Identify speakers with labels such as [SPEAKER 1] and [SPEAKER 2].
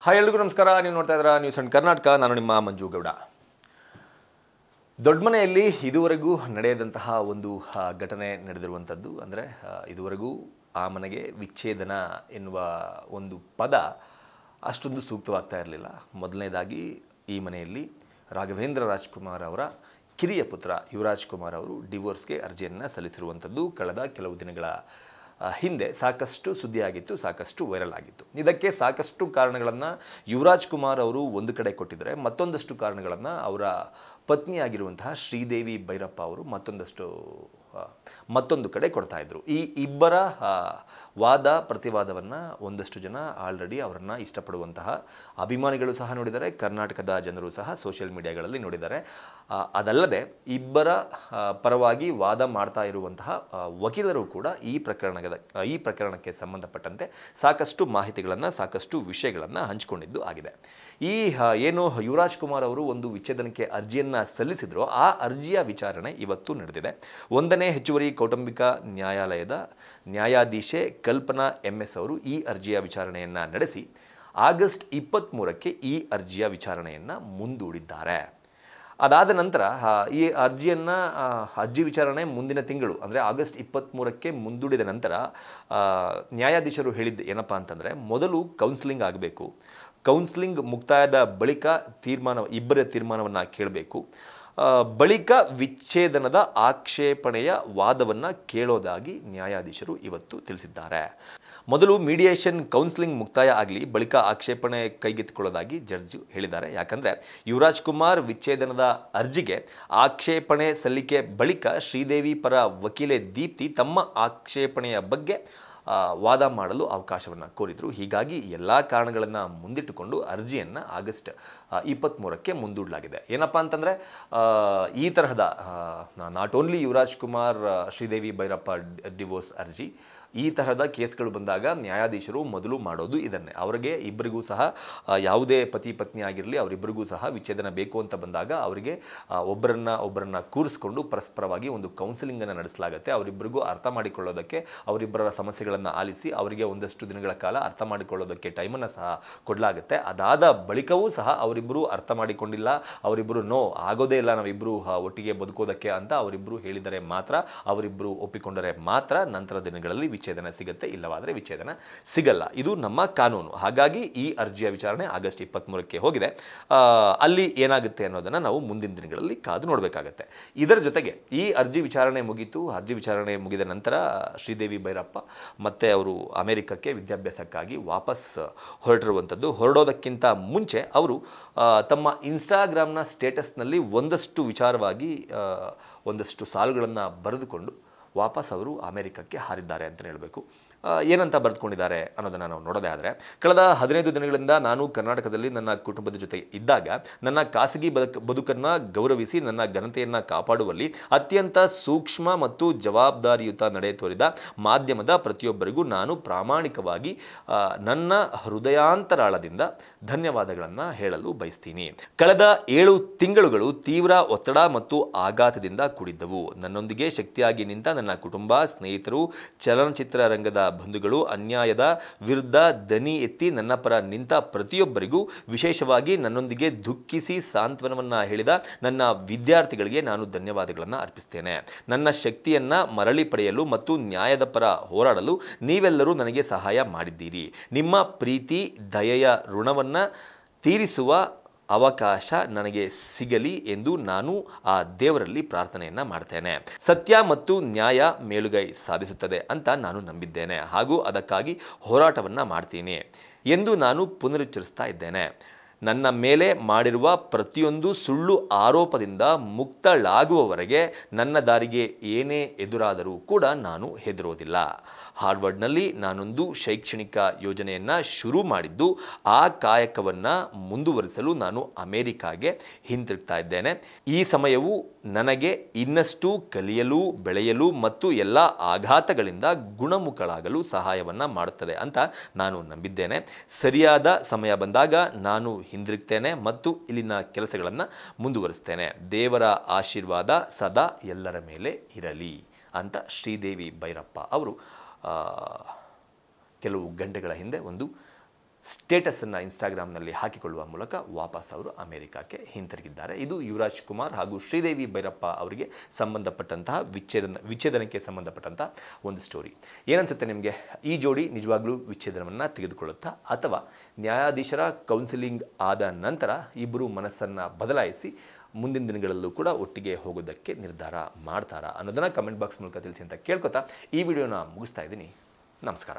[SPEAKER 1] Hi ಎಲ್ರಿಗೂ ನಮಸ್ಕಾರ. ನೀವು ನೋಡ್ತಾ ಇದ್ದೀರಾ ನ್ಯೂಸ್ ಅಂಡ್ ಕರ್ನಾಟಕ. ನಾನು ನಿಮ್ಮ ಮಂಜು ಗೌಡ. ದೊಡ್ಡಮನೆಯಲ್ಲಿ ಇದುವರೆಗೂ ನಡೆಯದಂತಹ ಒಂದು ಘಟನೆ ನಡೆದಿರುವಂಥದ್ದು. ಅಂದರೆ ಇದುವರೆಗೂ ಆ ಮನೆಗೆ ವಿಚ್ಛೇದನ ಎನ್ನುವ ಒಂದು ಪದ ಅಷ್ಟೊಂದು ಸೂಕ್ತವಾಗ್ತಾ ಇರಲಿಲ್ಲ. ಮೊದಲನೇದಾಗಿ ಈ ಮನೆಯಲ್ಲಿ ರಾಘವೇಂದ್ರ ರಾಜ್ಕುಮಾರ್ ಅವರ ಕಿರಿಯ ಪುತ್ರ ಯುವರಾಜ್ ಕುಮಾರ್ ಅವರು ಡಿವೋರ್ಸ್ಗೆ ಅರ್ಜಿಯನ್ನು ಸಲ್ಲಿಸಿರುವಂಥದ್ದು ಕಳೆದ ಕೆಲವು ದಿನಗಳ ಹಿಂದೆ ಸಾಕಷ್ಟು ಸುದ್ದಿಯಾಗಿತ್ತು, ಸಾಕಷ್ಟು ವೈರಲ್ ಆಗಿತ್ತು. ಇದಕ್ಕೆ ಸಾಕಷ್ಟು ಕಾರಣಗಳನ್ನು ಯುವರಾಜ್ ಕುಮಾರ್ ಅವರು ಒಂದು ಕಡೆ ಕೊಟ್ಟಿದ್ದಾರೆ, ಮತ್ತೊಂದಷ್ಟು ಕಾರಣಗಳನ್ನು ಅವರ ಪತ್ನಿಯಾಗಿರುವಂತಹ ಶ್ರೀದೇವಿ ಭೈರಪ್ಪ ಅವರು ಮತ್ತೊಂದು ಕಡೆ ಕೊಡ್ತಾ ಇದ್ರು. ಈ ಇಬ್ಬರ ವಾದ ಪ್ರತಿವಾದವನ್ನು ಒಂದಷ್ಟು ಜನ ಆಲ್ರೆಡಿ ಅವರನ್ನು ಇಷ್ಟಪಡುವಂತಹ ಅಭಿಮಾನಿಗಳು ಸಹ ನೋಡಿದ್ದಾರೆ, ಕರ್ನಾಟಕದ ಜನರು ಸಹ ಸೋಷಿಯಲ್ ಮೀಡಿಯಾಗಳಲ್ಲಿ ನೋಡಿದ್ದಾರೆ. ಅದಲ್ಲದೆ ಇಬ್ಬರ ಪರವಾಗಿ ವಾದ ಮಾಡ್ತಾ ಇರುವಂತಹ ವಕೀಲರು ಕೂಡ ಈ ಪ್ರಕರಣಕ್ಕೆ ಸಂಬಂಧಪಟ್ಟಂತೆ ಸಾಕಷ್ಟು ಮಾಹಿತಿಗಳನ್ನು, ಸಾಕಷ್ಟು ವಿಷಯಗಳನ್ನು ಹಂಚಿಕೊಂಡಿದ್ದು ಆಗಿದೆ. ಈ ಏನು ಯುವರಾಜ್ ಕುಮಾರ್ ಅವರು ಒಂದು ವಿಚ್ಛೇದನಕ್ಕೆ ಅರ್ಜಿಯನ್ನು ಸಲ್ಲಿಸಿದ್ರು, ಆ ಅರ್ಜಿಯ ವಿಚಾರಣೆ ಇವತ್ತು ನಡೆದಿದೆ. 1ನೇ ಹೆಚ್ಚುವರಿ ಕೌಟುಂಬಿಕ ನ್ಯಾಯಾಲಯದ ನ್ಯಾಯಾಧೀಶೆ ಕಲ್ಪನಾ MS ಅವರು ಈ ಅರ್ಜಿಯ ವಿಚಾರಣೆಯನ್ನು ನಡೆಸಿ ಆಗಸ್ಟ್ 23ಕ್ಕೆ ಈ ಅರ್ಜಿಯ ವಿಚಾರಣೆಯನ್ನು ಮುಂದೂಡಿದ್ದಾರೆ. ಅದಾದ ನಂತರ ಈ ಅರ್ಜಿ ವಿಚಾರಣೆ ಮುಂದಿನ ತಿಂಗಳು ಅಂದರೆ ಆಗಸ್ಟ್ 23ಕ್ಕೆ ಮುಂದೂಡಿದ ನಂತರ ನ್ಯಾಯಾಧೀಶರು ಹೇಳಿದ್ದು ಏನಪ್ಪ ಅಂತಂದರೆ, ಮೊದಲು ಕೌನ್ಸಿಲಿಂಗ್ ಆಗಬೇಕು, ಕೌನ್ಸಿಲಿಂಗ್ ಮುಕ್ತಾಯದ ಬಳಿಕ ಇಬ್ಬರ ತೀರ್ಮಾನವನ್ನು ಕೇಳಬೇಕು, ಬಳಿಕ ವಿಚ್ಛೇದನದ ಆಕ್ಷೇಪಣೆಯ ವಾದವನ್ನು ಕೇಳೋದಾಗಿ ನ್ಯಾಯಾಧೀಶರು ಇವತ್ತು ತಿಳಿಸಿದ್ದಾರೆ. ಮೊದಲು ಮೀಡಿಯೇಷನ್ ಕೌನ್ಸಿಲಿಂಗ್ ಮುಕ್ತಾಯ ಆಗಲಿ, ಬಳಿಕ ಆಕ್ಷೇಪಣೆ ಕೈಗೆತ್ತಿಕೊಳ್ಳೋದಾಗಿ ಜಡ್ಜ್ ಹೇಳಿದ್ದಾರೆ. ಯಾಕಂದರೆ ಯುವರಾಜ್ ಕುಮಾರ್ ವಿಚ್ಛೇದನದ ಅರ್ಜಿಗೆ ಆಕ್ಷೇಪಣೆ ಸಲ್ಲಿಕೆ ಬಳಿಕ ಶ್ರೀದೇವಿ ಪರ ವಕೀಲೆ ದೀಪ್ತಿ ತಮ್ಮ ಆಕ್ಷೇಪಣೆಯ ಬಗ್ಗೆ ವಾದ ಮಾಡಲು ಅವಕಾಶವನ್ನು ಕೋರಿದರು. ಹೀಗಾಗಿ ಎಲ್ಲ ಕಾರಣಗಳನ್ನು ಮುಂದಿಟ್ಟುಕೊಂಡು ಅರ್ಜಿಯನ್ನು ಆಗಸ್ಟ್ 23ಕ್ಕೆ ಮುಂದೂಡಲಾಗಿದೆ. ಏನಪ್ಪ ಅಂತಂದರೆ, ಈ ತರಹದ not only Yuvraj Kumar Sridevi Bhyrappa divorce ಅರ್ಜಿ, ಈ ತರಹದ ಕೇಸ್ಗಳು ಬಂದಾಗ ನ್ಯಾಯಾಧೀಶರು ಮೊದಲು ಮಾಡೋದು ಇದನ್ನೇ. ಅವರಿಗೆ ಇಬ್ಬರಿಗೂ ಸಹ ಯಾವುದೇ ಪತಿ ಪತ್ನಿ ಆಗಿರಲಿ, ಅವರಿಬ್ಬರಿಗೂ ಸಹ ವಿಚ್ಛೇದನ ಬೇಕು ಅಂತ ಬಂದಾಗ ಅವರಿಗೆ ಒಬ್ಬರನ್ನ ಕೂರಿಸ್ಕೊಂಡು ಪರಸ್ಪರವಾಗಿ ಒಂದು ಕೌನ್ಸಿಲಿಂಗನ್ನು ನಡೆಸಲಾಗುತ್ತೆ. ಅವರಿಬ್ಬರಿಗೂ ಅರ್ಥ ಮಾಡಿಕೊಳ್ಳೋದಕ್ಕೆ, ಅವರಿಬ್ಬರ ಸಮಸ್ಯೆಗಳನ್ನು ಆಲಿಸಿ ಅವರಿಗೆ ಒಂದಷ್ಟು ದಿನಗಳ ಕಾಲ ಅರ್ಥ ಮಾಡಿಕೊಳ್ಳೋದಕ್ಕೆ ಟೈಮನ್ನು ಸಹ ಕೊಡಲಾಗುತ್ತೆ. ಅದಾದ ಬಳಿಕವೂ ಸಹ ಅವರಿಬ್ಬರು ಅರ್ಥ ಮಾಡಿಕೊಂಡಿಲ್ಲ, ಅವರಿಬ್ಬರು ಆಗೋದೇ ಇಲ್ಲ ನಾವಿಬ್ಬರು ಒಟ್ಟಿಗೆ ಬದುಕೋದಕ್ಕೆ ಅಂತ ಅವರಿಬ್ಬರು ಹೇಳಿದರೆ ಮಾತ್ರ, ಅವರಿಬ್ಬರು ಒಪ್ಪಿಕೊಂಡರೆ ಮಾತ್ರ ನಂತರ ದಿನಗಳಲ್ಲಿ ವಿಚ್ಛೇದನ ಸಿಗುತ್ತೆ, ಇಲ್ಲವಾದರೆ ವಿಚ್ಛೇದನ ಸಿಗಲ್ಲ. ಇದು ನಮ್ಮ ಕಾನೂನು. ಹಾಗಾಗಿ ಈ ಅರ್ಜಿಯ ವಿಚಾರಣೆ ಆಗಸ್ಟ್ 23ಕ್ಕೆ ಹೋಗಿದೆ. ಅಲ್ಲಿ ಏನಾಗುತ್ತೆ ಅನ್ನೋದನ್ನು ನಾವು ಮುಂದಿನ ದಿನಗಳಲ್ಲಿ ಕಾದು ನೋಡಬೇಕಾಗತ್ತೆ. ಇದರ ಜೊತೆಗೆ ಈ ಅರ್ಜಿ ವಿಚಾರಣೆ ಮುಗೀತು. ಅರ್ಜಿ ವಿಚಾರಣೆ ಮುಗಿದ ನಂತರ ಶ್ರೀದೇವಿ ಭೈರಪ್ಪ ಮತ್ತೆ ಅವರು ಅಮೆರಿಕಕ್ಕೆ ವಿದ್ಯಾಭ್ಯಾಸಕ್ಕಾಗಿ ವಾಪಸ್ ಹೊರಡೋದಕ್ಕಿಂತ ಮುಂಚೆ ಅವರು ತಮ್ಮ ಇನ್ಸ್ಟಾಗ್ರಾಮ್ನ ಸ್ಟೇಟಸ್ನಲ್ಲಿ ಒಂದಷ್ಟು ವಿಚಾರವಾಗಿ ಒಂದಷ್ಟು ಸಾಲುಗಳನ್ನು ಬರೆದುಕೊಂಡು ವಾಪಸ್ ಅವರು ಅಮೆರಿಕಕ್ಕೆ ಹಾರಿದ್ದಾರೆ ಅಂತಲೇ ಹೇಳಬೇಕು. ಏನಂತ ಬರೆದುಕೊಂಡಿದ್ದಾರೆ ಅನ್ನೋದನ್ನು ನಾವು ನೋಡೋದೇ ಆದರೆ, ಕಳೆದ 15 ದಿನಗಳಿಂದ ನಾನು ಕರ್ನಾಟಕದಲ್ಲಿ ನನ್ನ ಕುಟುಂಬದ ಜೊತೆ ಇದ್ದಾಗ ನನ್ನ ಖಾಸಗಿ ಬದುಕನ್ನು ಗೌರವಿಸಿ ನನ್ನ ಘನತೆಯನ್ನು ಕಾಪಾಡುವಲ್ಲಿ ಅತ್ಯಂತ ಸೂಕ್ಷ್ಮ ಮತ್ತು ಜವಾಬ್ದಾರಿಯುತ ನಡೆ ತೋರಿದ ಮಾಧ್ಯಮದ ಪ್ರತಿಯೊಬ್ಬರಿಗೂ ನಾನು ಪ್ರಾಮಾಣಿಕವಾಗಿ ನನ್ನ ಹೃದಯಾಂತರಾಳದಿಂದ ಧನ್ಯವಾದಗಳನ್ನು ಹೇಳಲು ಬಯಸ್ತೀನಿ. ಕಳೆದ 7 ತಿಂಗಳುಗಳು ತೀವ್ರ ಒತ್ತಡ ಮತ್ತು ಆಘಾತದಿಂದ ಕೂಡಿದ್ದವು. ನನ್ನೊಂದಿಗೆ ಶಕ್ತಿಯಾಗಿ ನಿಂತ ನನ್ನ ಕುಟುಂಬ, ಸ್ನೇಹಿತರು, ಚಲನಚಿತ್ರ ರಂಗದ ಬಂಧುಗಳು, ಅನ್ಯಾಯದ ವಿರುದ್ಧ ದನಿ ಎತ್ತಿ ನನ್ನ ಪರ ನಿಂತ ಪ್ರತಿಯೊಬ್ಬರಿಗೂ, ವಿಶೇಷವಾಗಿ ನನ್ನೊಂದಿಗೆ ದುಃಖಿಸಿ ಸಾಂತ್ವನವನ್ನು ಹೇಳಿದ ನನ್ನ ವಿದ್ಯಾರ್ಥಿಗಳಿಗೆ ನಾನು ಧನ್ಯವಾದಗಳನ್ನು ಅರ್ಪಿಸ್ತೇನೆ. ನನ್ನ ಶಕ್ತಿಯನ್ನು ಮರಳಿ ಪಡೆಯಲು ಮತ್ತು ನ್ಯಾಯದ ಪರ ಹೋರಾಡಲು ನೀವೆಲ್ಲರೂ ನನಗೆ ಸಹಾಯ ಮಾಡಿದ್ದೀರಿ. ನಿಮ್ಮ ಪ್ರೀತಿ, ದಯೆಯ ಋಣವನ್ನು ತೀರಿಸುವ ಅವಕಾಶ ನನಗೆ ಸಿಗಲಿ ಎಂದು ನಾನು ಆ ದೇವರಲ್ಲಿ ಪ್ರಾರ್ಥನೆಯನ್ನು ಮಾಡ್ತೇನೆ. ಸತ್ಯ ಮತ್ತು ನ್ಯಾಯ ಮೇಲುಗೈ ಸಾಧಿಸುತ್ತದೆ ಅಂತ ನಾನು ನಂಬಿದ್ದೇನೆ ಹಾಗೂ ಅದಕ್ಕಾಗಿ ಹೋರಾಟವನ್ನು ಮಾಡ್ತೀನಿ ಎಂದು ನಾನು ಪುನರುಚ್ಚರಿಸ್ತಾ ಇದ್ದೇನೆ. ನನ್ನ ಮೇಲೆ ಮಾಡಿರುವ ಪ್ರತಿಯೊಂದು ಸುಳ್ಳು ಆರೋಪದಿಂದ ಮುಕ್ತಳಾಗುವವರೆಗೆ ನನ್ನ ದಾರಿಗೆ ಏನೇ ಎದುರಾದರೂ ಕೂಡ ನಾನು ಹೆದರೋದಿಲ್ಲ. ಹಾರ್ವರ್ಡ್ನಲ್ಲಿ ನಾನೊಂದು ಶೈಕ್ಷಣಿಕ ಯೋಜನೆಯನ್ನು ಶುರು ಮಾಡಿದ್ದು, ಆ ಕಾಯಕವನ್ನು ಮುಂದುವರಿಸಲು ನಾನು ಅಮೆರಿಕಾಗೆ ಹಿಂತಿರುಗ್ತಾ ಇದ್ದೇನೆ. ಈ ಸಮಯವು ನನಗೆ ಇನ್ನಷ್ಟು ಕಲಿಯಲು, ಬೆಳೆಯಲು ಮತ್ತು ಎಲ್ಲ ಆಘಾತಗಳಿಂದ ಗುಣಮುಖಳಾಗಲು ಸಹಾಯವನ್ನು ಮಾಡುತ್ತದೆ ಅಂತ ನಾನು ನಂಬಿದ್ದೇನೆ. ಸರಿಯಾದ ಸಮಯ ಬಂದಾಗ ನಾನು ಹಿಂದಿರುಗ್ತೇನೆ ಮತ್ತು ಇಲ್ಲಿನ ಕೆಲಸಗಳನ್ನು ಮುಂದುವರಿಸ್ತೇನೆ. ದೇವರ ಆಶೀರ್ವಾದ ಸದಾ ಎಲ್ಲರ ಮೇಲೆ ಇರಲಿ ಅಂತ ಶ್ರೀದೇವಿ ಭೈರಪ್ಪ ಅವರು ಕೆಲವು ಗಂಟೆಗಳ ಹಿಂದೆ ಒಂದು ಸ್ಟೇಟಸನ್ನು ಇನ್ಸ್ಟಾಗ್ರಾಮ್ನಲ್ಲಿ ಹಾಕಿಕೊಳ್ಳುವ ಮೂಲಕ ವಾಪಸ್ ಅವರು ಅಮೆರಿಕಕ್ಕೆ ಹಿಂತಿರುಗಿದ್ದಾರೆ. ಇದು ಯುವರಾಜ್ ಕುಮಾರ್ ಹಾಗೂ ಶ್ರೀದೇವಿ ಭೈರಪ್ಪ ಅವರಿಗೆ ಸಂಬಂಧಪಟ್ಟಂತಹ ವಿಚ್ಛೇದನಕ್ಕೆ ಸಂಬಂಧಪಟ್ಟಂಥ ಒಂದು ಸ್ಟೋರಿ. ಏನನ್ಸುತ್ತೆ ನಿಮಗೆ? ಈ ಜೋಡಿ ನಿಜವಾಗ್ಲೂ ವಿಚ್ಛೇದನವನ್ನು ತೆಗೆದುಕೊಳ್ಳುತ್ತಾ ಅಥವಾ ನ್ಯಾಯಾಧೀಶರ ಕೌನ್ಸಿಲಿಂಗ್ ಆದ ನಂತರ ಇಬ್ಬರು ಮನಸ್ಸನ್ನು ಬದಲಾಯಿಸಿ ಮುಂದಿನ ದಿನಗಳಲ್ಲೂ ಕೂಡ ಒಟ್ಟಿಗೆ ಹೋಗೋದಕ್ಕೆ ನಿರ್ಧಾರ ಮಾಡ್ತಾರಾ ಅನ್ನೋದನ್ನು ಕಮೆಂಟ್ ಬಾಕ್ಸ್ ಮೂಲಕ ತಿಳಿಸಿ ಅಂತ ಕೇಳ್ಕೊತಾ ಈ ವಿಡಿಯೋನ ಮುಗಿಸ್ತಾ ಇದ್ದೀನಿ. ನಮಸ್ಕಾರ.